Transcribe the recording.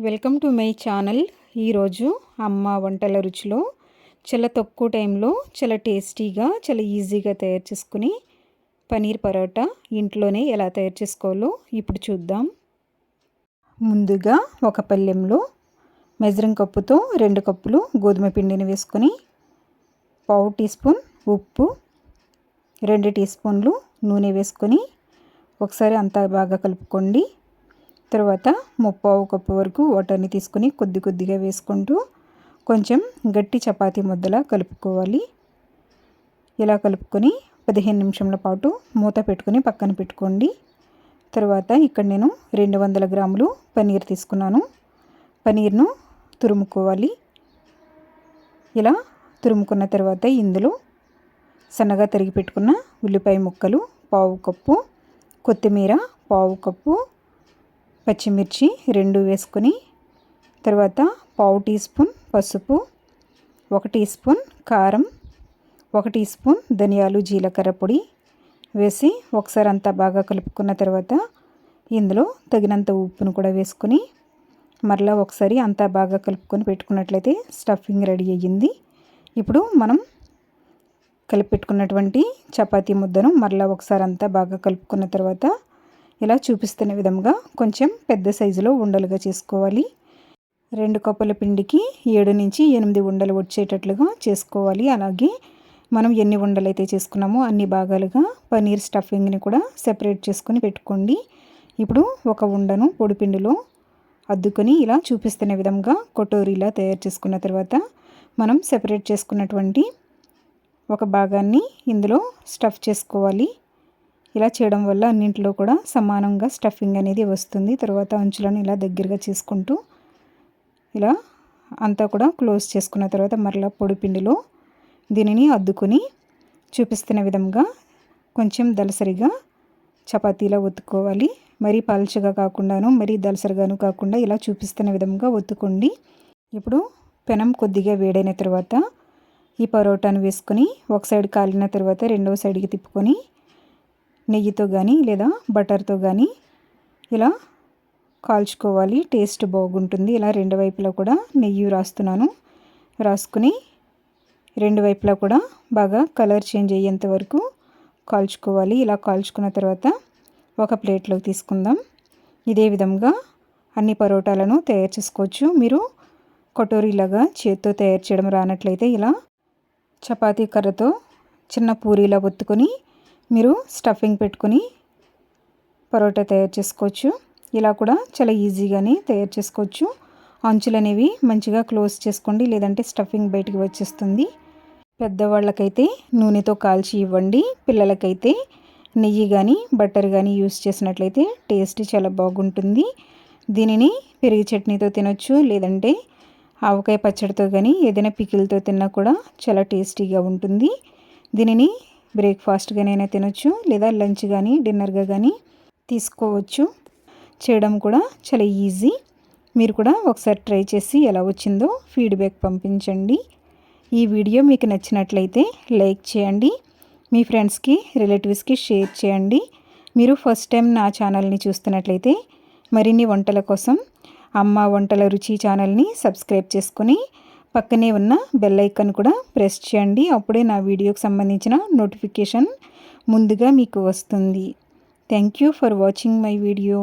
Welcome to my channel. ఈరోజు అమ్మ వంటల రుచిలో చాలా తక్కువ టైంలో చాలా టేస్టీగా చాలా ఈజీగా తయారు చేసుకుని పనీర్ పరోటా ఇంట్లోనే ఎలా తయారు చేసుకోవాలో ఇప్పుడు చూద్దాం. ముందుగా ఒక పళ్ళెంలో మెజరింగ్ కప్పుతో 2 కప్పులు గోధుమ పిండిని వేసుకొని 1/2 టీ స్పూన్ ఉప్పు, 2 టీ స్పూన్లు నూనె వేసుకొని ఒకసారి అంతా బాగా కలుపుకోండి. తర్వాత 1/4 కప్పు వరకు వాటర్ని తీసుకొని కొద్దిగా వేసుకుంటూ కొంచెం గట్టి చపాతీ ముద్దలా కలుపుకోవాలి. ఇలా కలుపుకొని 15 నిమిషాల పాటు మూత పెట్టుకొని పక్కన పెట్టుకోండి. తర్వాత ఇక్కడ నేను 200 గ్రాములు పనీర్ తీసుకున్నాను. పనీర్ను తురుముకోవాలి. ఇలా తురుముకున్న తర్వాత ఇందులో సన్నగా తరిగి పెట్టుకున్న ఉల్లిపాయ ముక్కలు 1/4 కప్పు, కొత్తిమీర 1/4 కప్పు, పచ్చిమిర్చి 2 వేసుకొని తర్వాత 1/2 టీ స్పూన్ పసుపు, 1 టీ స్పూన్ కారం, 1 టీ స్పూన్ ధనియాలు జీలకర్ర పొడి వేసి ఒకసారి అంతా బాగా కలుపుకున్న తర్వాత ఇందులో తగినంత ఉప్పును కూడా వేసుకొని మరలా ఒకసారి అంతా బాగా కలుపుకొని పెట్టుకున్నట్లయితే స్టఫింగ్ రెడీ అయ్యింది. ఇప్పుడు మనం కలిపి పెట్టుకున్నటువంటి చపాతీ ముద్దను మరలా ఒకసారి అంతా బాగా కలుపుకున్న తర్వాత ఇలా చూపిస్తున్న విధంగా కొంచెం పెద్ద సైజులో ఉండలుగా చేసుకోవాలి. 2 కప్పుల పిండికి 7 నుంచి 8 ఉండలు వచ్చేటట్లుగా చేసుకోవాలి. అలాగే మనం ఎన్ని ఉండలు అయితే చేసుకున్నామో అన్ని భాగాలుగా పనీర్ స్టఫింగ్ని కూడా సెపరేట్ చేసుకొని పెట్టుకోండి. ఇప్పుడు ఒక ఉండను పొడిపిండిలో అద్దుకొని ఇలా చూపిస్తున్న విధంగా కటోరీలా తయారు చేసుకున్న తర్వాత మనం సెపరేట్ చేసుకున్నటువంటి ఒక భాగాన్ని ఇందులో స్టఫ్ చేసుకోవాలి. ఇలా చేయడం వల్ల అన్నింటిలో కూడా సమానంగా స్టఫింగ్ అనేది వస్తుంది. తర్వాత అంచులను ఇలా దగ్గరగా చేసుకుంటూ ఇలా అంతా కూడా క్లోజ్ చేసుకున్న తర్వాత మరలా పొడి పిండిలో దీనిని అద్దుకొని చూపిస్తున్న విధంగా కొంచెం దలసరిగా చపాతీలా ఒత్తుకోవాలి. మరీ పల్చగా కాకుండాను మరీ దలసరిగాను కాకుండా ఇలా చూపిస్తున్న విధంగా ఒత్తుకోండి. ఇప్పుడు పెనం కొద్దిగా వేడైన తర్వాత ఈ పరోటాను వేసుకొని ఒక సైడ్ కాలిన తర్వాత రెండవ సైడ్కి తిప్పుకొని నెయ్యితో కానీ లేదా బటర్తో కానీ ఇలా కాల్చుకోవాలి. టేస్ట్ బాగుంటుంది. ఇలా 2 వైపులా కూడా నెయ్యి రాసుకుని 2 వైపులా కూడా బాగా కలర్ చేంజ్ అయ్యేంత వరకు కాల్చుకోవాలి. ఇలా కాల్చుకున్న తర్వాత ఒక ప్లేట్లోకి తీసుకుందాం. ఇదే విధంగా అన్ని పరోటాలను తయారు చేసుకోవచ్చు. మీరు కటోరీలాగా చేత్తో తయారు చేయడం రానట్లయితే ఇలా చపాతీ కర్రతో చిన్న పూరీలా ఒత్తుకొని మీరు స్టఫింగ్ పెట్టుకొని పరోటా తయారు చేసుకోవచ్చు. ఇలా కూడా చాలా ఈజీగానే తయారు చేసుకోవచ్చు. అంచులు అనేవి మంచిగా క్లోజ్ చేసుకోండి, లేదంటే స్టఫింగ్ బయటికి వచ్చేస్తుంది. పెద్దవాళ్ళకైతే నూనెతో కాల్చి ఇవ్వండి. పిల్లలకైతే నెయ్యి కానీ బటర్ కానీ యూస్ చేసినట్లయితే టేస్ట్ చాలా బాగుంటుంది. దీనిని పెరుగు చట్నీతో తినొచ్చు, లేదంటే ఆవకాయ పచ్చడితో కానీ ఏదైనా పికిల్తో తిన్నా కూడా చాలా టేస్టీగా ఉంటుంది. దీనిని బ్రేక్ఫాస్ట్గానైనా తినొచ్చు, లేదా లంచ్ కానీ డిన్నర్గా కానీ తీసుకోవచ్చు. చేయడం కూడా చాలా ఈజీ. మీరు కూడా ఒకసారి ట్రై చేసి ఎలా వచ్చిందో ఫీడ్బ్యాక్ పంపించండి. ఈ వీడియో మీకు నచ్చినట్లయితే లైక్ చేయండి, మీ ఫ్రెండ్స్కి రిలేటివ్స్కి షేర్ చేయండి. మీరు ఫస్ట్ టైం నా ఛానల్ని చూస్తున్నట్లయితే మరిన్ని వంటల కోసం అమ్మ వంటల రుచి ఛానల్ని సబ్స్క్రైబ్ చేసుకొని పక్కనే ఉన్న బెల్ ఐకాన్ కూడా ప్రెస్ చేయండి. అప్పుడే నా వీడియోకి సంబంధించిన నోటిఫికేషన్ ముందుగా మీకు వస్తుంది. Thank you for watching my video.